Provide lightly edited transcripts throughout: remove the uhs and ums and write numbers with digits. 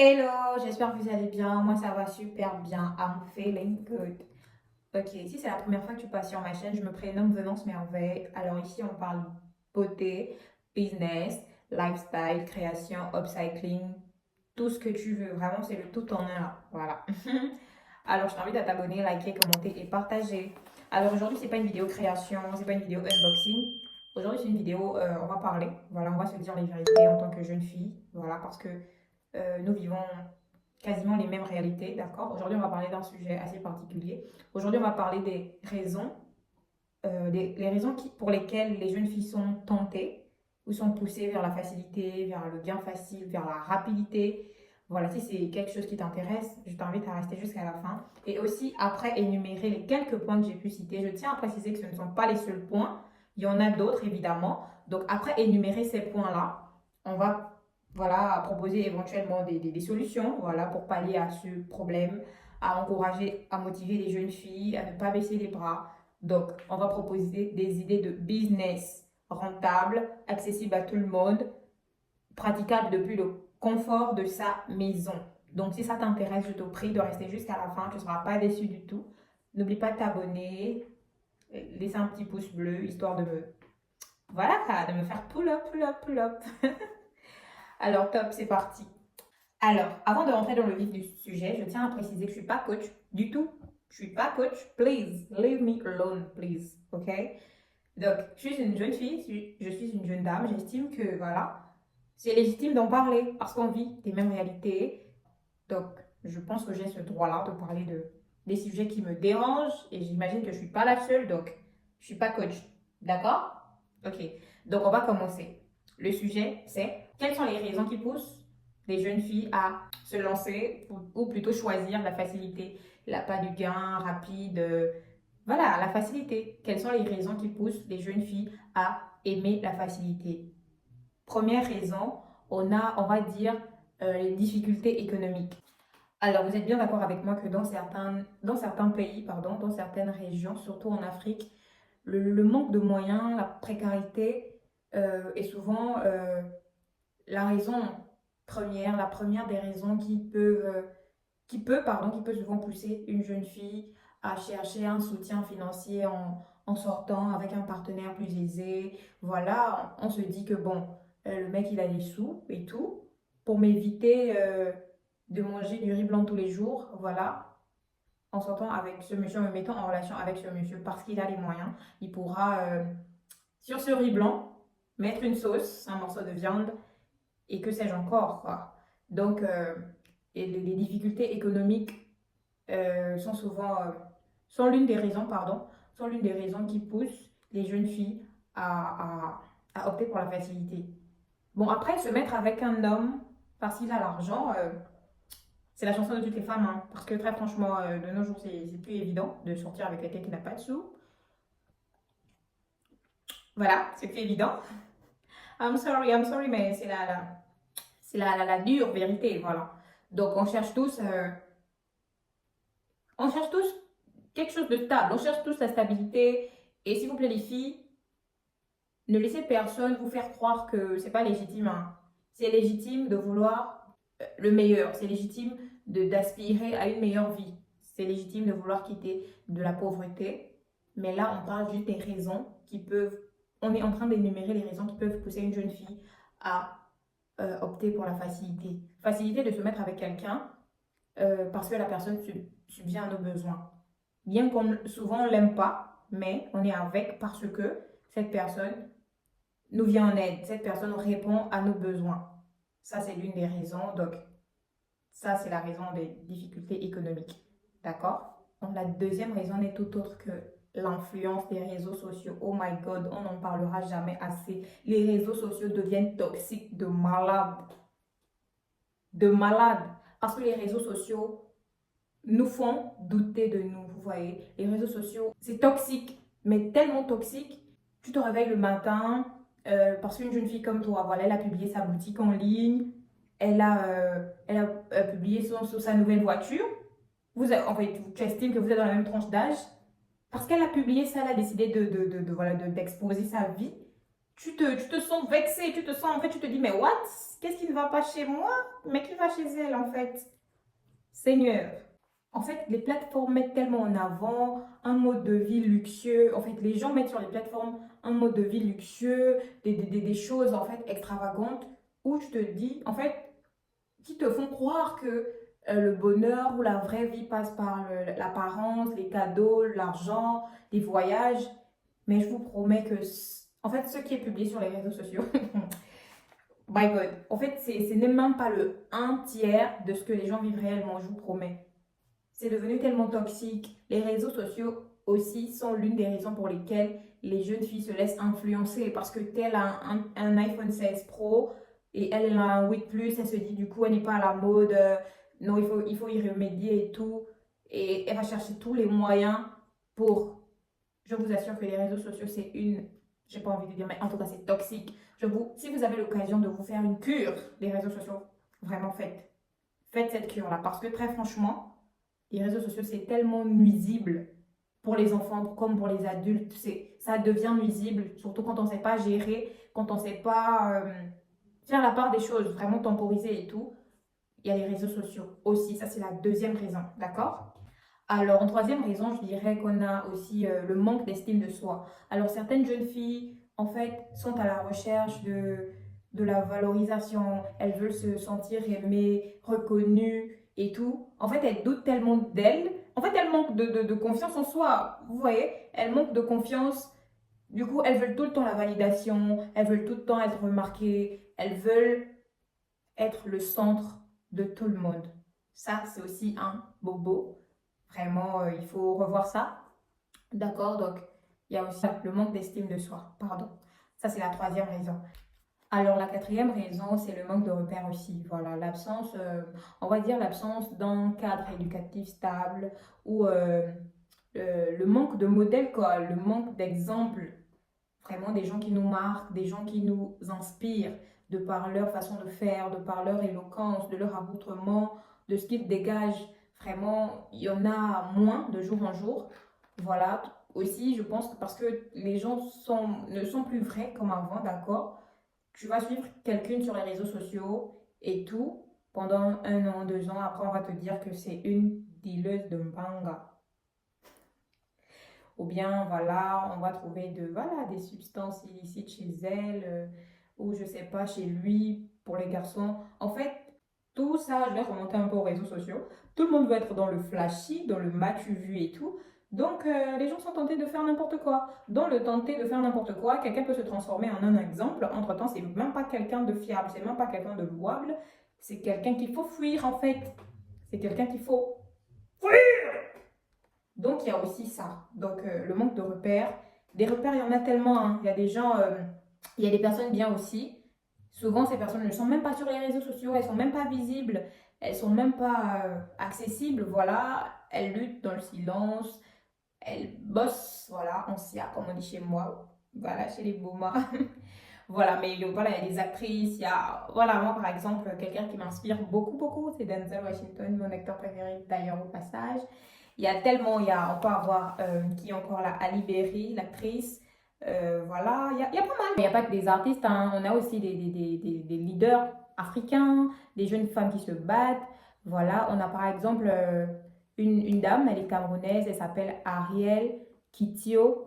Hello, j'espère que vous allez bien. Moi, ça va super bien. I'm feeling good. Ok, si c'est la première fois que tu passes sur ma chaîne, je me prénomme Venance Merveille. Alors ici, on parle beauté, business, lifestyle, création, upcycling, tout ce que tu veux. Vraiment, c'est le tout en un là. Voilà. Alors, je t'invite à t'abonner, liker, commenter et partager. Alors aujourd'hui, c'est pas une vidéo création, c'est pas une vidéo unboxing. Aujourd'hui, c'est une vidéo, on va parler. Voilà, on va se dire les vérités en tant que jeune fille. Voilà, parce que nous vivons quasiment les mêmes réalités, d'accord? Aujourd'hui, on va parler d'un sujet assez particulier. Aujourd'hui, on va parler des raisons, les raisons pour lesquelles les jeunes filles sont tentées ou sont poussées vers la facilité, vers le gain facile, vers la rapidité. Voilà, si c'est quelque chose qui t'intéresse, je t'invite à rester jusqu'à la fin. Et aussi, après énumérer les quelques points que j'ai pu citer, je tiens à préciser que ce ne sont pas les seuls points. Il y en a d'autres, évidemment. Donc, après énumérer ces points-là, on va voilà, proposer éventuellement des solutions voilà, pour pallier à ce problème, à encourager, à motiver les jeunes filles à ne pas baisser les bras. Donc, on va proposer des idées de business rentable, accessible à tout le monde, praticable depuis le confort de sa maison. Donc, si ça t'intéresse, je te prie de rester jusqu'à la fin. Tu ne seras pas déçu du tout. N'oublie pas de t'abonner, laisser un petit pouce bleu, histoire de me, voilà, de me faire pull up, pull up, pull up. Alors, top, c'est parti. Alors, avant de rentrer dans le vif du sujet, je tiens à préciser que je ne suis pas coach du tout. Je ne suis pas coach. Please, leave me alone, please. OK? Donc, je suis une jeune fille, je suis une jeune dame. J'estime que, voilà, c'est légitime d'en parler parce qu'on vit des mêmes réalités. Donc, je pense que j'ai ce droit-là de parler des sujets qui me dérangent et j'imagine que je ne suis pas la seule. Donc, je ne suis pas coach. D'accord? OK. Donc, on va commencer. Le sujet, c'est quelles sont les raisons qui poussent les jeunes filles à se lancer ou plutôt choisir la facilité, l'appât du gain rapide, voilà, la facilité. Quelles sont les raisons qui poussent les jeunes filles à aimer la facilité? Première raison, on va dire, les difficultés économiques. Alors, vous êtes bien d'accord avec moi que dans certains pays, pardon, dans certaines régions, surtout en Afrique, le manque de moyens, la précarité est souvent la raison première, la première des raisons qui peut souvent pousser une jeune fille à chercher un soutien financier en sortant avec un partenaire plus aisé. Voilà, on se dit que bon, le mec il a des sous et tout, pour m'éviter de manger du riz blanc tous les jours, voilà, en sortant avec ce monsieur, en me mettant en relation avec ce monsieur parce qu'il a les moyens, il pourra sur ce riz blanc mettre une sauce, un morceau de viande et que sais-je encore, quoi. Donc, et les difficultés économiques sont souvent, sont l'une des raisons, pardon, sont l'une des raisons qui poussent les jeunes filles à opter pour la facilité. Bon, après, se mettre avec un homme parce qu'il a l'argent, c'est la chanson de toutes les femmes, hein, parce que très franchement, de nos jours, c'est plus évident de sortir avec quelqu'un qui n'a pas de sous. Voilà, c'est plus évident. I'm sorry, mais c'est la dure vérité, voilà. Donc, on cherche tous quelque chose de stable, on cherche tous la stabilité. Et s'il vous plaît, les filles, ne laissez personne vous faire croire que c'est pas légitime, hein. C'est légitime de vouloir le meilleur. C'est légitime d'aspirer à une meilleure vie. C'est légitime de vouloir quitter de la pauvreté. Mais là, on parle juste des raisons qui peuvent. On est en train d'énumérer les raisons qui peuvent pousser une jeune fille à opter pour la facilité. Facilité de se mettre avec quelqu'un parce que la personne subvient à nos besoins. Bien qu'on souvent on l'aime pas, mais on est avec parce que cette personne nous vient en aide, cette personne répond à nos besoins. Ça, c'est l'une des raisons. Donc, ça, c'est la raison des difficultés économiques. D'accord? Donc, la deuxième raison n'est tout autre que l'influence des réseaux sociaux. Oh my God, on n'en parlera jamais assez. Les réseaux sociaux deviennent toxiques de malade. De malade. Parce que les réseaux sociaux nous font douter de nous. Vous voyez, les réseaux sociaux, c'est toxique, mais tellement toxique. Tu te réveilles le matin parce qu'une jeune fille comme toi, voilà, elle a publié sa boutique en ligne, elle a publié sa nouvelle voiture. En fait, tu estimes que vous êtes dans la même tranche d'âge. Parce qu'elle a publié ça, elle a décidé voilà, d'exposer sa vie. tu te sens vexé, tu te sens, en fait, tu te dis, mais what? Qu'est-ce qui ne va pas chez moi? Mais qui va chez elle, en fait? Seigneur. En fait, les plateformes mettent tellement en avant un mode de vie luxueux. En fait, les gens mettent sur les plateformes un mode de vie luxueux, des choses, en fait, extravagantes, où tu te dis, en fait, qui te font croire que le bonheur ou la vraie vie passe par l'apparence, les cadeaux, l'argent, les voyages. Mais je vous promets que, en fait, ce qui est publié sur les réseaux sociaux, my God, en fait, c'est même pas le un tiers de ce que les gens vivent réellement, je vous promets. C'est devenu tellement toxique. Les réseaux sociaux aussi sont l'une des raisons pour lesquelles les jeunes filles se laissent influencer parce que tel a un iPhone 16 Pro et elle a un 8 Plus, elle se dit du coup elle n'est pas à la mode, non il faut y remédier et tout. Et elle va chercher tous les moyens pour... Je vous assure que les réseaux sociaux c'est une... J'ai pas envie de dire mais en tout cas c'est toxique. Si vous avez l'occasion de vous faire une cure des réseaux sociaux, vraiment faites. Faites cette cure-là parce que très franchement les réseaux sociaux, c'est tellement nuisible pour les enfants comme pour les adultes. Ça devient nuisible, surtout quand on ne sait pas gérer, quand on ne sait pas faire la part des choses, vraiment temporiser et tout. Il y a les réseaux sociaux aussi. Ça, c'est la deuxième raison. D'accord? Alors, en troisième raison, je dirais qu'on a aussi le manque d'estime de soi. Alors, certaines jeunes filles, en fait, sont à la recherche de la valorisation. Elles veulent se sentir aimées, reconnues et tout. En fait, elles doutent tellement d'elles. En fait, elles manquent de confiance en soi. Vous voyez? Elles manquent de confiance. Du coup, elles veulent tout le temps la validation. Elles veulent tout le temps être remarquées. Elles veulent être le centre de tout le monde. Ça, c'est aussi un bobo. Vraiment, il faut revoir ça. D'accord, donc il y a aussi le manque d'estime de soi. Pardon. Ça, c'est la troisième raison. Alors, la quatrième raison, c'est le manque de repères aussi. Voilà, l'absence, on va dire l'absence d'un cadre éducatif stable ou le manque de modèles, quoi, le manque d'exemples. Vraiment des gens qui nous marquent, des gens qui nous inspirent de par leur façon de faire, de par leur éloquence, de leur accoutrement, de ce qu'ils dégagent. Vraiment, il y en a moins de jour en jour. Voilà. Aussi, je pense que parce que les gens ne sont plus vrais comme avant, d'accord? Tu vas suivre quelqu'un sur les réseaux sociaux et tout pendant un an, 2 ans. Après, on va te dire que c'est une dealeuse de mbanga. Ou bien, voilà, on va trouver voilà, des substances illicites chez elle, ou je sais pas, chez lui, pour les garçons. En fait, tout ça, je vais remonter un peu aux réseaux sociaux. Tout le monde veut être dans le flashy, dans le matu vu et tout. Donc, les gens sont tentés de faire n'importe quoi. Dans le tenter de faire n'importe quoi, quelqu'un peut se transformer en un exemple. Entre-temps, c'est même pas quelqu'un de fiable, c'est même pas quelqu'un de louable. C'est quelqu'un qu'il faut fuir, en fait. C'est quelqu'un qu'il faut donc, il y a aussi ça. Donc, le manque de repères. Des repères, il y en a tellement, hein. Il y a des gens, il y a des personnes bien aussi. Souvent, ces personnes ne sont même pas sur les réseaux sociaux, elles sont même pas visibles, elles sont même pas accessibles. Voilà, elles luttent dans le silence, elles bossent, voilà, en SIA, comme on dit chez moi. Voilà, chez les Boma. Voilà, mais voilà, il y a des actrices, il y a, voilà, moi par exemple, quelqu'un qui m'inspire beaucoup, beaucoup, c'est Denzel Washington, mon acteur préféré d'ailleurs au passage. On peut avoir, qui est encore là, Ali Berry, l'actrice, voilà, il y a pas mal. Il n'y a pas que des artistes, hein, on a aussi des leaders africains, des jeunes femmes qui se battent, voilà, on a par exemple une dame, elle est camerounaise, elle s'appelle Ariel Kitio.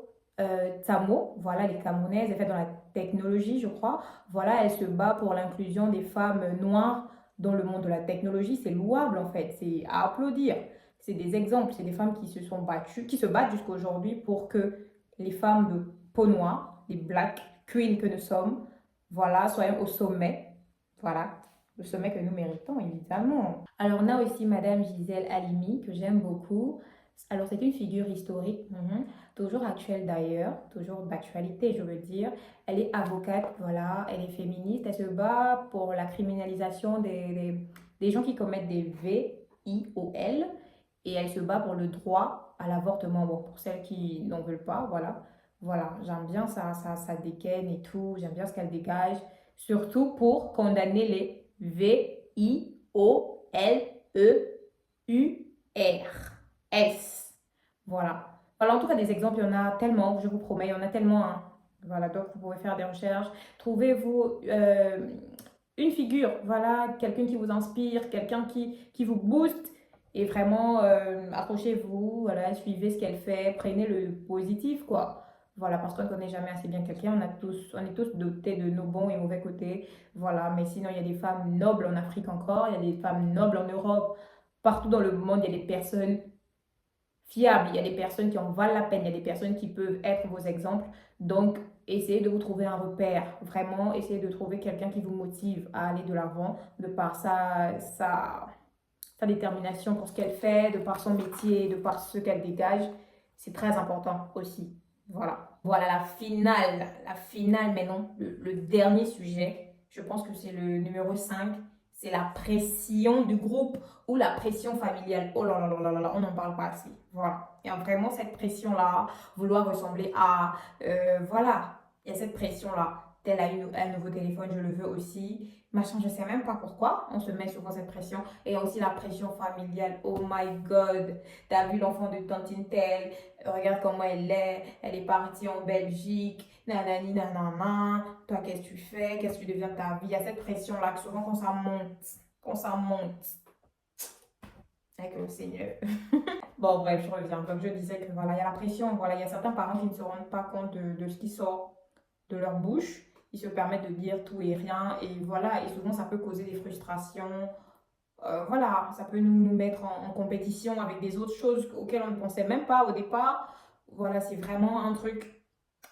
Tsamo, voilà, elle est camerounaise, elle fait dans la technologie, je crois. Voilà, elle se bat pour l'inclusion des femmes noires dans le monde de la technologie. C'est louable en fait, c'est à applaudir. C'est des exemples, c'est des femmes qui se sont battues, qui se battent jusqu'à aujourd'hui pour que les femmes de peau noire, les black queens que nous sommes, voilà, soient au sommet. Voilà, le sommet que nous méritons, évidemment. Alors, on a aussi Madame Gisèle Halimi, que j'aime beaucoup. Alors, c'est une figure historique, toujours actuelle d'ailleurs, toujours d'actualité, je veux dire. Elle est avocate, voilà, elle est féministe, elle se bat pour la criminalisation des gens qui commettent des VIOL et elle se bat pour le droit à l'avortement. Bon, pour celles qui n'en veulent pas, voilà. Voilà, j'aime bien ça dégaine et tout, j'aime bien ce qu'elle dégage, surtout pour condamner les VIOLEUR. S. Voilà. Voilà, en tout cas, des exemples, il y en a tellement, je vous promets, il y en a tellement, hein. Voilà, donc vous pouvez faire des recherches. Trouvez-vous une figure, voilà, quelqu'un qui vous inspire, quelqu'un qui vous booste. Et vraiment, accrochez-vous, voilà, suivez ce qu'elle fait, prenez le positif, quoi. Voilà, parce qu'on ne connaît jamais assez bien quelqu'un, on est tous dotés de nos bons et mauvais côtés. Voilà, mais sinon, il y a des femmes nobles en Afrique encore, il y a des femmes nobles en Europe, partout dans le monde, il y a des personnes fiables, il y a des personnes qui en valent la peine, il y a des personnes qui peuvent être vos exemples. Donc, essayez de vous trouver un repère. Vraiment, essayez de trouver quelqu'un qui vous motive à aller de l'avant, de par sa détermination pour ce qu'elle fait, de par son métier, de par ce qu'elle dégage. C'est très important aussi. Voilà. Voilà la finale, mais non, le dernier sujet. Je pense que c'est le numéro 5. C'est la pression du groupe ou la pression familiale. Oh là là là là là, on n'en parle pas assez. Voilà. Il y a vraiment cette pression-là, vouloir ressembler à... voilà, il y a cette pression-là. Tel a eu un nouveau téléphone, je le veux aussi. Machin, je sais même pas pourquoi on se met souvent cette pression. Et aussi la pression familiale. Oh my God, t'as vu l'enfant de Tantine Telle, regarde comment elle est partie en Belgique, nanani nanana, toi qu'est-ce que tu fais, qu'est-ce que tu deviens de ta vie, il y a cette pression-là que souvent quand ça monte, avec le Seigneur. Bon bref, je reviens, comme je disais que voilà, il y a la pression, voilà, il y a certains parents qui ne se rendent pas compte de ce qui sort de leur bouche, ils se permettent de dire tout et rien, et voilà, et souvent ça peut causer des frustrations, voilà, ça peut nous mettre en compétition avec des autres choses auxquelles on ne pensait même pas au départ. Voilà, c'est vraiment un truc.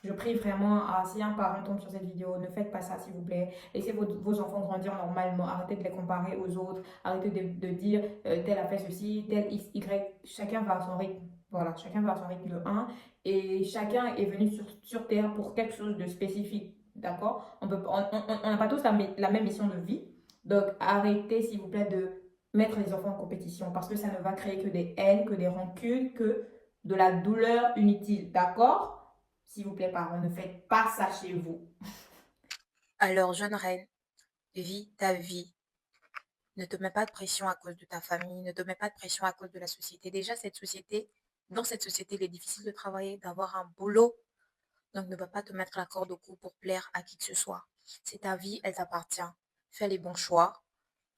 Je prie vraiment à si un parent tombe sur cette vidéo, ne faites pas ça s'il vous plaît. Laissez vos enfants grandir normalement. Arrêtez de les comparer aux autres. Arrêtez de dire tel a fait ceci, tel X, Y. Chacun va à son rythme. Voilà, chacun va à son rythme de un. Et chacun est venu sur Terre pour quelque chose de spécifique. D'accord? On n'a pas tous la même mission de vie. Donc arrêtez s'il vous plaît de mettre les enfants en compétition parce que ça ne va créer que des haines, que des rancunes, que de la douleur inutile. D'accord? S'il vous plaît, parents, ne faites pas ça chez vous. Alors, jeune reine, vis ta vie. Ne te mets pas de pression à cause de ta famille, ne te mets pas de pression à cause de la société. Déjà, dans cette société, il est difficile de travailler, d'avoir un boulot. Donc, ne va pas te mettre la corde au cou pour plaire à qui que ce soit. C'est ta vie, elle t'appartient. Fais les bons choix,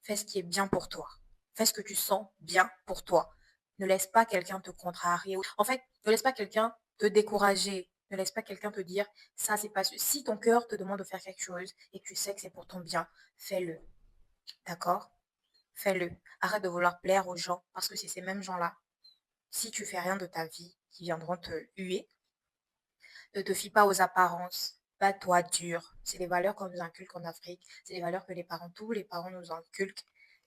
fais ce qui est bien pour toi. Fais ce que tu sens bien pour toi. Ne laisse pas quelqu'un te contrarier. En fait, ne laisse pas quelqu'un te décourager. Ne laisse pas quelqu'un te dire, ça, c'est pas... Si ton cœur te demande de faire quelque chose et que tu sais que c'est pour ton bien, fais-le. D'accord? Fais-le. Arrête de vouloir plaire aux gens parce que c'est ces mêmes gens-là, si tu fais rien de ta vie, qui viendront te huer. Ne te fie pas aux apparences. Bats-toi dur. C'est les valeurs qu'on nous inculque en Afrique. C'est les valeurs que tous les parents nous inculquent.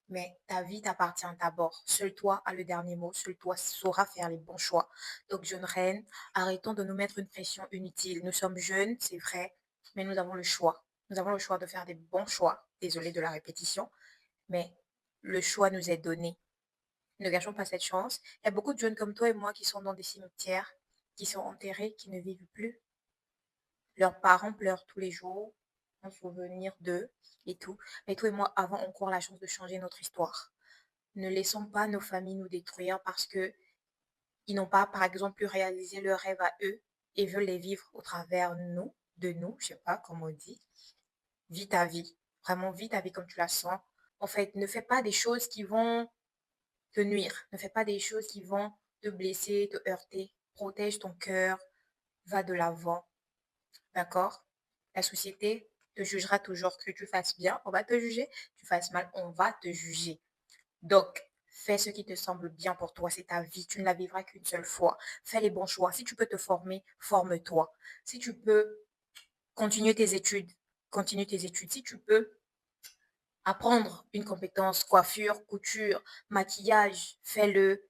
Mais ta vie t'appartient d'abord. Seul toi a le dernier mot. Seul toi saura faire les bons choix. Donc, jeune reine, arrêtons de nous mettre une pression inutile. Nous sommes jeunes, c'est vrai, mais nous avons le choix. Nous avons le choix de faire des bons choix. Désolée de la répétition, mais le choix nous est donné. Ne gâchons pas cette chance. Il y a beaucoup de jeunes comme toi et moi qui sont dans des cimetières, qui sont enterrés, qui ne vivent plus. Leurs parents pleurent tous les jours en souvenir d'eux et tout. Mais toi et moi, avons encore la chance de changer notre histoire. Ne laissons pas nos familles nous détruire parce que ils n'ont pas, par exemple, pu réaliser leurs rêves à eux et veulent les vivre au travers nous, de nous, je sais pas comment on dit. Vis ta vie. Vraiment, vis ta vie comme tu la sens. En fait, ne fais pas des choses qui vont te nuire. Ne fais pas des choses qui vont te blesser, te heurter. Protège ton cœur. Va de l'avant. D'accord? La société te jugera toujours, que tu fasses bien, on va te juger, que tu fasses mal, on va te juger. Donc, fais ce qui te semble bien pour toi, c'est ta vie, tu ne la vivras qu'une seule fois. Fais les bons choix. Si tu peux te former, forme-toi. Si tu peux continuer tes études, continue tes études. Si tu peux apprendre une compétence, coiffure, couture, maquillage, fais-le.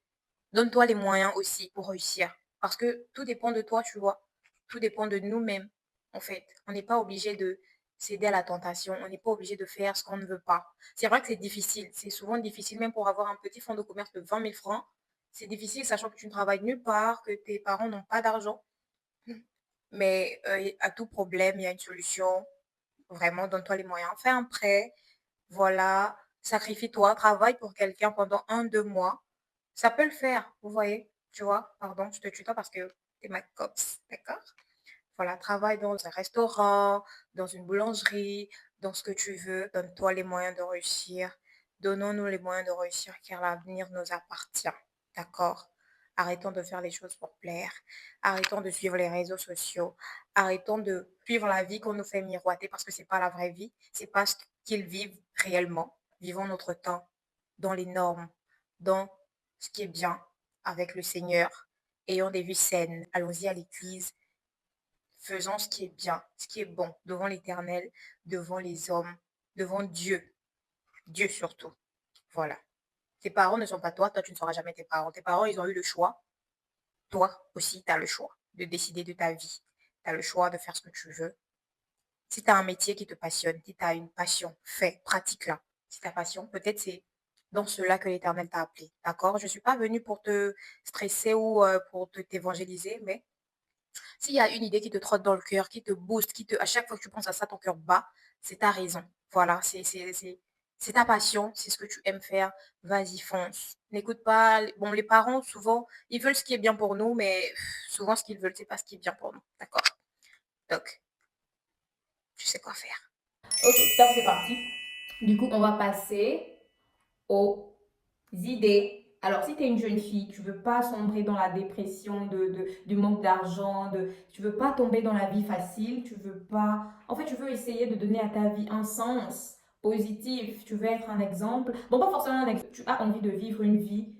Donne-toi les moyens aussi pour réussir. Parce que tout dépend de toi, tu vois. Tout dépend de nous-mêmes, en fait. On n'est pas obligé de céder à la tentation. On n'est pas obligé de faire ce qu'on ne veut pas. C'est vrai que c'est difficile. C'est souvent difficile, même pour avoir un petit fonds de commerce de 20 000 francs. C'est difficile, sachant que tu ne travailles nulle part, que tes parents n'ont pas d'argent. Mais à tout problème, il y a une solution. Vraiment, donne-toi les moyens. Fais un prêt. Voilà. Sacrifie-toi. Travaille pour quelqu'un pendant 1, 2 mois. Ça peut le faire, vous voyez. Tu vois, pardon, je te tutoie parce que t'es ma copse, d'accord? Voilà, travaille dans un restaurant, dans une boulangerie, dans ce que tu veux. Donne-toi les moyens de réussir. Donnons-nous les moyens de réussir car l'avenir nous appartient. D'accord? Arrêtons de faire les choses pour plaire. Arrêtons de suivre les réseaux sociaux. Arrêtons de suivre la vie qu'on nous fait miroiter parce que c'est pas la vraie vie. C'est pas ce qu'ils vivent réellement. Vivons notre temps dans les normes, dans ce qui est bien avec le Seigneur. Ayons des vies saines. Allons-y à l'église. Faisons ce qui est bien, ce qui est bon devant l'Éternel, devant les hommes, devant Dieu. Dieu surtout. Voilà. Tes parents ne sont pas toi, toi tu ne seras jamais tes parents. Tes parents, ils ont eu le choix. Toi aussi, tu as le choix de décider de ta vie. Tu as le choix de faire ce que tu veux. Si tu as un métier qui te passionne, si tu as une passion, fais, pratique-la. Si ta passion, peut-être c'est dans cela que l'Éternel t'a appelé. D'accord? Je ne suis pas venue pour te stresser ou pour t'évangéliser, mais s'il y a une idée qui te trotte dans le cœur, qui te booste, à chaque fois que tu penses à ça, ton cœur bat, c'est ta raison. Voilà, c'est ta passion, c'est ce que tu aimes faire. Vas-y, fonce. N'écoute pas. Bon, les parents, souvent, ils veulent ce qui est bien pour nous, mais souvent, ce qu'ils veulent, c'est pas ce qui est bien pour nous. D'accord? Donc, tu sais quoi faire. Ok, top, c'est parti. Du coup, on va passer aux idées. Alors, si tu es une jeune fille, tu veux pas sombrer dans la dépression du manque d'argent, tu veux pas tomber dans la vie facile, tu veux pas... En fait, tu veux essayer de donner à ta vie un sens positif, tu veux être un exemple. Bon, pas forcément un exemple, tu as envie de vivre une vie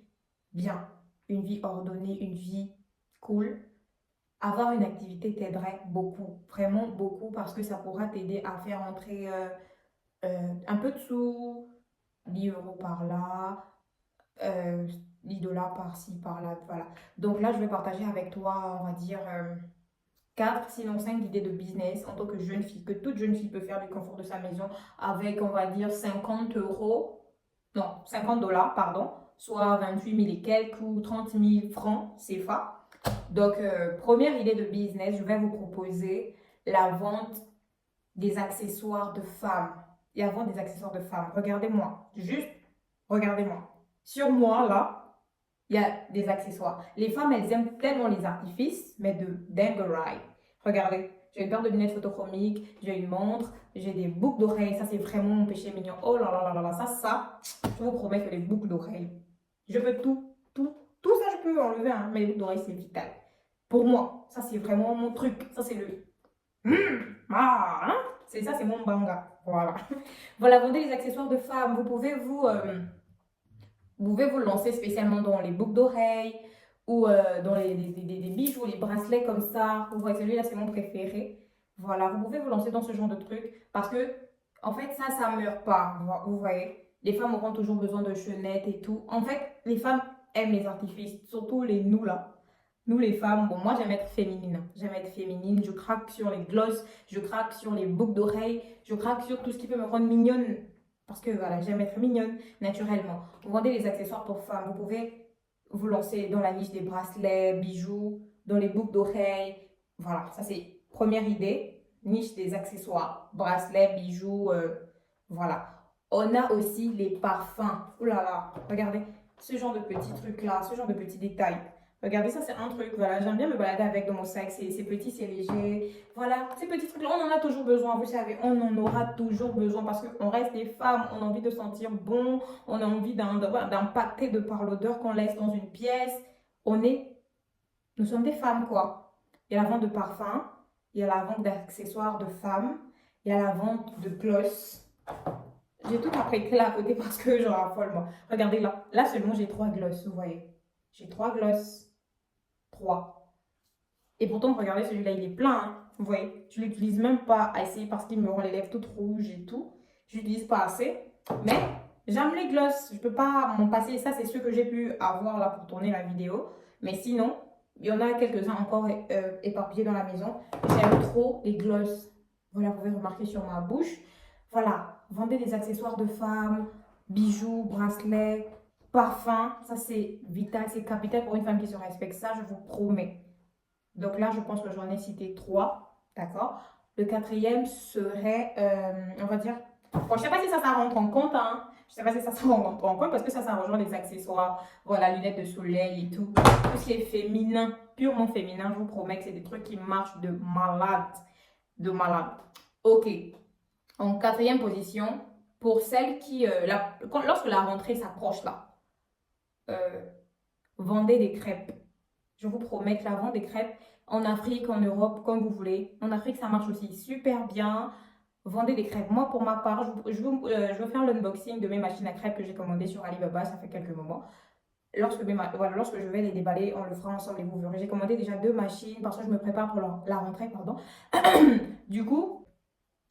bien, une vie ordonnée, une vie cool. Avoir une activité t'aiderait beaucoup, vraiment beaucoup, parce que ça pourra t'aider à faire entrer un peu de sous, 10 euros par là, euh, 10 dollars par-ci, par-là, voilà. Donc là, je vais partager avec toi, on va dire, 4, sinon 5 idées de business en tant que jeune fille, que toute jeune fille peut faire du confort de sa maison avec, on va dire, 50 euros, non, 50 dollars, pardon, soit 28 000 et quelques ou 30 000 francs CFA. Donc, première idée de business, je vais vous proposer la vente des accessoires de femmes. Et avant des accessoires de femmes, regardez-moi, juste regardez-moi. Sur moi, là, il y a des accessoires. Les femmes, elles aiment tellement les artifices, mais de dinguerie. Regardez, j'ai une paire de lunettes photochromiques, j'ai une montre, j'ai des boucles d'oreilles. Ça, c'est vraiment mon péché mignon. Oh là là là là là, ça, je vous promets que les boucles d'oreilles, je peux tout ça, je peux enlever, hein, mais les boucles d'oreilles, c'est vital. Pour moi, ça, c'est vraiment mon truc. Ça, c'est le... Hein? C'est ça, c'est mon banga. Voilà. Voilà, vendez les accessoires de femmes. Vous pouvez vous lancer spécialement dans les boucles d'oreilles ou dans des bijoux, les bracelets comme ça. Vous voyez, celui-là, c'est mon préféré. Voilà, vous pouvez vous lancer dans ce genre de truc parce que, en fait, ça ne meurt pas. Vous voyez, les femmes auront toujours besoin de chaînettes et tout. En fait, les femmes aiment les artifices, surtout les nous là. Nous les femmes, bon moi j'aime être féminine. J'aime être féminine, je craque sur les gloss, je craque sur les boucles d'oreilles, je craque sur tout ce qui peut me rendre mignonne. Parce que voilà, j'aime être mignonne naturellement. Vous vendez les accessoires pour femmes, vous pouvez vous lancer dans la niche des bracelets, bijoux, dans les boucles d'oreilles. Voilà, ça c'est première idée. Niche des accessoires, bracelets, bijoux, voilà. On a aussi les parfums. Ouh là là, regardez ce genre de petits trucs là, ce genre de petits détails. Regardez, ça c'est un truc, voilà, j'aime bien me balader avec dans mon sac, c'est petit, c'est léger. Voilà, ces petits trucs-là, on en a toujours besoin, vous savez, on en aura toujours besoin parce qu'on reste des femmes, on a envie de sentir bon, on a envie d'impacter de par l'odeur qu'on laisse dans une pièce. On est, nous sommes des femmes, quoi. Il y a la vente de parfums, il y a la vente d'accessoires de femmes, il y a la vente de gloss. J'ai tout apprêté là à côté parce que j'en raffole, moi. Regardez là, là seulement j'ai 3 gloss, vous voyez. J'ai 3 gloss. 3. Et pourtant, regardez, celui-là, il est plein. Hein. Vous voyez, je ne l'utilise même pas assez parce qu'il me rend les lèvres toutes rouges et tout. Je l'utilise pas assez. Mais j'aime les gloss. Je peux pas m'en passer. Ça, c'est ce que j'ai pu avoir là pour tourner la vidéo. Mais sinon, il y en a quelques-uns encore éparpillés dans la maison. J'aime trop les gloss. Voilà, vous pouvez remarquer sur ma bouche. Voilà, vendez des accessoires de femmes, bijoux, bracelets, parfum. Ça, c'est vital, c'est capital pour une femme qui se respecte. Ça, je vous promets. Donc là, je pense que j'en ai cité 3. D'accord? Le quatrième serait, on va dire, bon, je ne sais pas si ça rentre en compte, hein, Je sais pas si ça se rentre en compte parce que ça rejoint les accessoires, voilà, lunettes de soleil et tout. Tout ce qui est féminin, purement féminin, je vous promets que c'est des trucs qui marchent de malade, de malade. Ok. En quatrième position, pour celles qui, lorsque la rentrée s'approche là, euh, vendez des crêpes. Je vous promets que la vente des crêpes en Afrique, en Europe, comme vous voulez. En Afrique, ça marche aussi super bien. Vendez des crêpes. Moi, pour ma part, je veux faire l'unboxing de mes machines à crêpes que j'ai commandées sur Alibaba, ça fait quelques moments. Voilà, lorsque je vais les déballer, on le fera ensemble et vous verrez. J'ai commandé déjà 2 machines parce que je me prépare pour la rentrée, pardon. Du coup,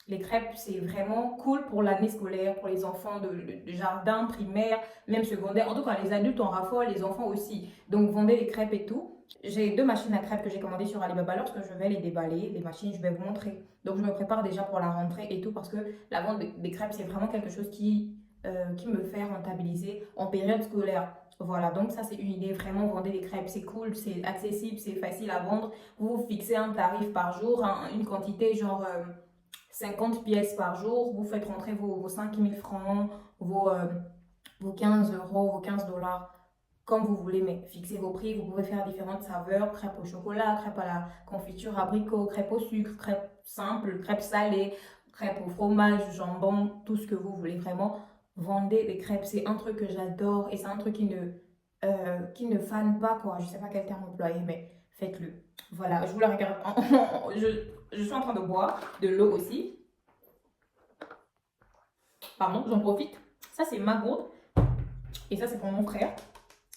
les crêpes, c'est vraiment cool pour l'année scolaire, pour les enfants de jardin, primaire, même secondaire. En tout cas, les adultes en raffolent, les enfants aussi. Donc, vendez les crêpes et tout. J'ai 2 machines à crêpes que j'ai commandées sur Alibaba. Lorsque je vais les déballer, les machines, je vais vous montrer. Donc, je me prépare déjà pour la rentrée et tout parce que la vente des crêpes, c'est vraiment quelque chose qui me fait rentabiliser en période scolaire. Voilà, donc ça, c'est une idée. Vraiment, vendez des crêpes. C'est cool, c'est accessible, c'est facile à vendre. Vous fixez un tarif par jour, hein, une quantité genre 50 pièces par jour, vous faites rentrer vos 5 000 francs, vos, euh, vos 15 euros, vos 15 dollars, comme vous voulez, mais fixez vos prix. Vous pouvez faire différentes saveurs, crêpes au chocolat, crêpes à la confiture abricot, crêpes au sucre, crêpes simples, crêpes salées, crêpes au fromage, jambon, tout ce que vous voulez. Vraiment, vendez des crêpes. C'est un truc que j'adore et c'est un truc qui ne fane pas, quoi. Je sais pas quel terme employer, mais faites-le. Voilà, je vous la regarde. Je suis en train de boire de l'eau aussi. Pardon, j'en profite. Ça, c'est ma gourde. Et ça, c'est pour mon frère.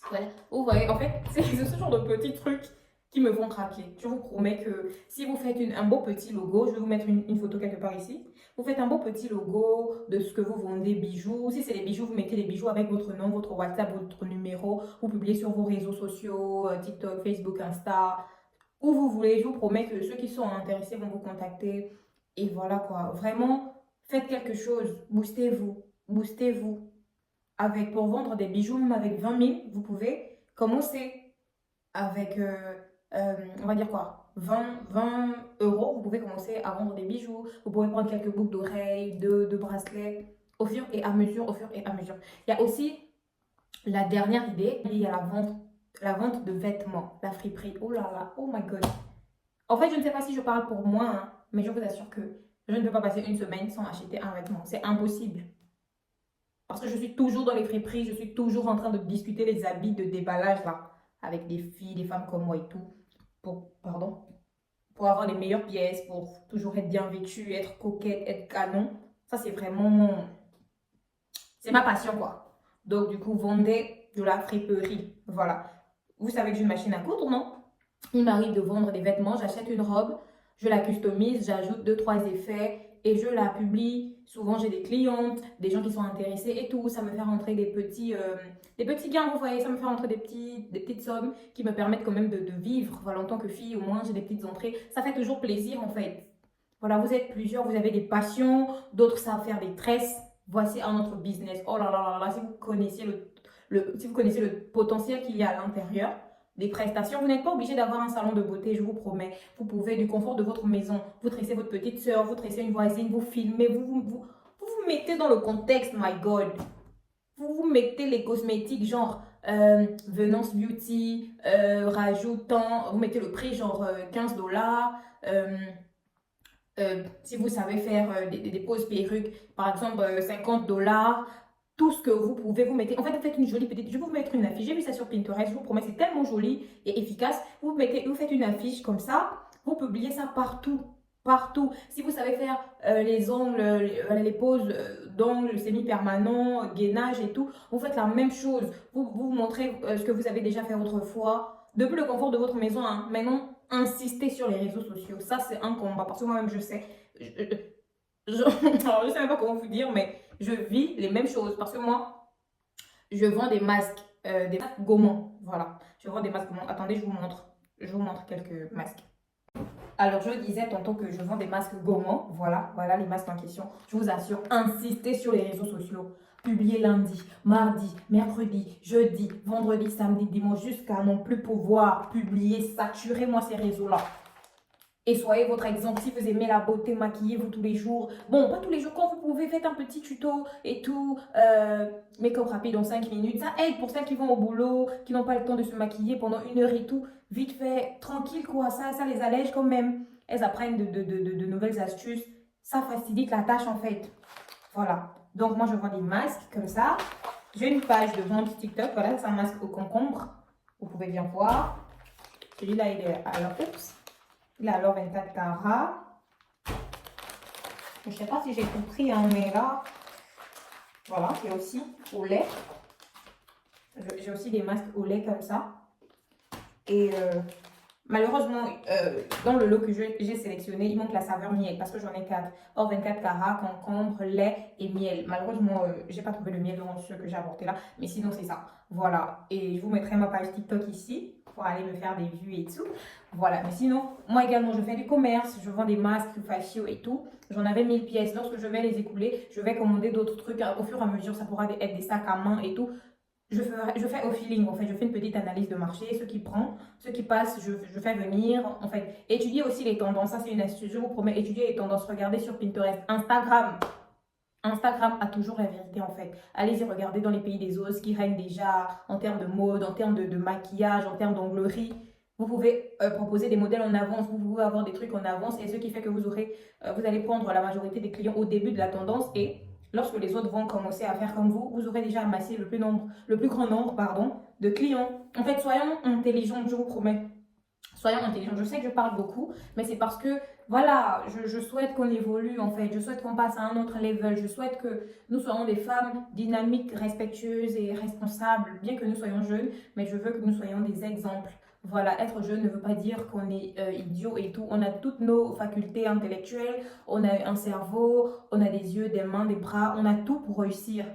Voilà. Vous voyez, en fait, c'est ce genre de petits trucs qui me font craquer. Je vous promets que si vous faites un beau petit logo, je vais vous mettre une photo quelque part ici. Vous faites un beau petit logo de ce que vous vendez, bijoux. Si c'est des bijoux, vous mettez les bijoux avec votre nom, votre WhatsApp, votre numéro. Vous publiez sur vos réseaux sociaux, TikTok, Facebook, Insta, où vous voulez. Je vous promets que ceux qui sont intéressés vont vous contacter. Et voilà quoi. Vraiment, faites quelque chose. Boostez-vous. Boostez-vous. Pour vendre des bijoux, même avec 20 000, vous pouvez commencer avec, on va dire quoi, 20 euros. Vous pouvez commencer à vendre des bijoux. Vous pouvez prendre quelques boucles d'oreilles, de bracelets, au fur et à mesure, au fur et à mesure. Il y a aussi la dernière idée, il y a la vente de vêtements, la friperie. Oh là là, oh my god. En fait, je ne sais pas si je parle pour moi, hein, mais je vous assure que je ne peux pas passer une semaine sans acheter un vêtement. C'est impossible. Parce que je suis toujours dans les friperies, je suis toujours en train de discuter les habits de déballage là, avec des filles, des femmes comme moi et tout, pardon, pour avoir les meilleures pièces, pour toujours être bien vêtue, être coquette, être canon. Ça, c'est vraiment c'est ma passion quoi. Donc, du coup, vendez de la friperie. Voilà. Vous savez que j'ai une machine à coudre, non? Il m'arrive de vendre des vêtements, j'achète une robe, je la customise, j'ajoute deux, trois effets et je la publie. Souvent, j'ai des clientes, des gens qui sont intéressés et tout. Ça me fait rentrer des petits gains, vous voyez, ça me fait rentrer des petites sommes qui me permettent quand même de vivre. Voilà, en tant que fille, au moins, j'ai des petites entrées. Ça fait toujours plaisir, en fait. Voilà, vous êtes plusieurs, vous avez des passions, d'autres savent faire des tresses. Voici un autre business. Oh là là là là, si vous connaissiez si vous connaissez le potentiel qu'il y a à l'intérieur des prestations, vous n'êtes pas obligé d'avoir un salon de beauté, je vous promets. Vous pouvez, du confort de votre maison, vous tressez votre petite soeur, vous tressez une voisine, vous filmez, vous mettez dans le contexte, my God. Vous mettez les cosmétiques genre Venance Beauty, rajoutant, vous mettez le prix genre 15 dollars. Si vous savez faire des poses perruques, par exemple 50 dollars, tout ce que vous pouvez, vous mettez. En fait, vous faites une jolie petite. Je vais vous mettre une affiche. J'ai vu ça sur Pinterest. Je vous promets, c'est tellement joli et efficace. Vous faites une affiche comme ça. Vous publiez ça partout. Partout. Si vous savez faire les ongles, les poses d'ongles semi-permanents, gainage et tout, vous faites la même chose. Vous montrez ce que vous avez déjà fait autrefois. Depuis le confort de votre maison, hein. Maintenant, insistez sur les réseaux sociaux. Ça, c'est un combat. Parce que moi-même, je sais. Alors, je ne sais même pas comment vous dire, mais je vis les mêmes choses. Parce que moi, je vends des masques Gaumont. Voilà. Je vends des masques Gaumont. Attendez, je vous montre. Je vous montre quelques masques. Alors, je disais tantôt que je vends des masques Gaumont. Voilà, voilà les masques en question. Je vous assure, insistez sur les réseaux sociaux. Publiez lundi, mardi, mercredi, jeudi, vendredi, samedi, dimanche, jusqu'à non plus pouvoir publier. Saturez-moi ces réseaux-là. Et soyez votre exemple. Si vous aimez la beauté, maquillez-vous tous les jours. Bon, pas tous les jours, quand vous pouvez, faites un petit tuto et tout. Make-up rapide en 5 minutes. Ça aide pour celles qui vont au boulot, qui n'ont pas le temps de se maquiller pendant 1 heure et tout. Vite fait, tranquille quoi. Ça les allège quand même. Elles apprennent de nouvelles astuces. Ça facilite la tâche en fait. Voilà. Donc moi, je vends des masques comme ça. J'ai une page de vente TikTok. Voilà, c'est un masque au concombre. Vous pouvez bien voir. Celui-là, il est alors, oups. Il a alors 24 carats. Je ne sais pas si j'ai tout pris, hein, mais là, voilà, il y a aussi au lait. J'ai aussi des masques au lait comme ça. Et malheureusement, dans le lot que j'ai sélectionné, il manque la saveur miel parce que j'en ai 4. Or, 24 carats, concombre, lait et miel. Malheureusement, j'ai pas trouvé le miel dans ce que j'ai apporté là. Mais sinon, c'est ça. Voilà. Et je vous mettrai ma page TikTok ici pour aller me faire des vues et tout. Voilà. Mais sinon, moi également, je fais du commerce. Je vends des masques faciaux et tout. J'en avais 1000 pièces. Lorsque je vais les écouler, je vais commander d'autres trucs. Au fur et à mesure, ça pourra être des sacs à main et tout. Je fais au feeling, en fait, je fais une petite analyse de marché, ce qui prend, ce qui passe, je fais venir, en fait. Étudier aussi les tendances, ça c'est une astuce, je vous promets, étudier les tendances, regardez sur Pinterest, Instagram. Instagram a toujours la vérité en fait. Allez-y regarder dans les pays des autres ce qui règne déjà en termes de mode, en termes de maquillage, en termes d'onglerie. Vous pouvez proposer des modèles en avance, vous pouvez avoir des trucs en avance et ce qui fait que vous allez prendre la majorité des clients au début de la tendance et lorsque les autres vont commencer à faire comme vous aurez déjà amassé le plus grand nombre de clients. En fait, soyons intelligents, je vous promets. Soyons intelligents. Je sais que je parle beaucoup, mais c'est parce que, voilà, je souhaite qu'on évolue, en fait. Je souhaite qu'on passe à un autre level. Je souhaite que nous soyons des femmes dynamiques, respectueuses et responsables, bien que nous soyons jeunes, mais je veux que nous soyons des exemples. Voilà, être jeune ne veut pas dire qu'on est idiot et tout. On a toutes nos facultés intellectuelles, on a un cerveau, on a des yeux, des mains, des bras, on a tout pour réussir.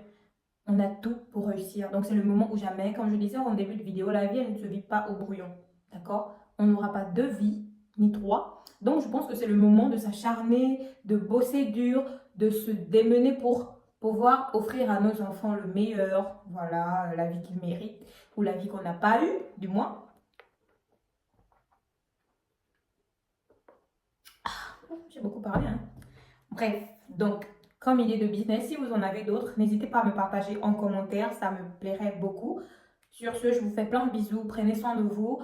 On a tout pour réussir. Donc c'est le moment où jamais, comme je disais en début de vidéo, la vie elle ne se vit pas au brouillon. D'accord? On n'aura pas 2 vies, ni 3. Donc je pense que c'est le moment de s'acharner, de bosser dur, de se démener pour pouvoir offrir à nos enfants le meilleur. Voilà, la vie qu'ils méritent, ou la vie qu'on n'a pas eue, du moins. J'ai beaucoup parlé, hein. Bref, donc, comme idée de business, si vous en avez d'autres, n'hésitez pas à me partager en commentaire, ça me plairait beaucoup. Sur ce, je vous fais plein de bisous, prenez soin de vous,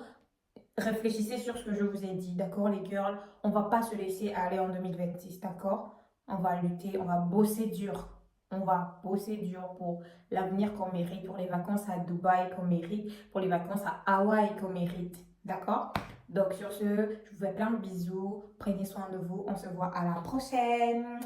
réfléchissez sur ce que je vous ai dit, d'accord les girls? On va pas se laisser aller en 2026, d'accord? On va lutter, on va bosser dur. On va bosser dur pour l'avenir qu'on mérite, pour les vacances à Dubaï qu'on mérite, pour les vacances à Hawaï qu'on mérite, d'accord? Donc sur ce, je vous fais plein de bisous, prenez soin de vous, on se voit à la prochaine.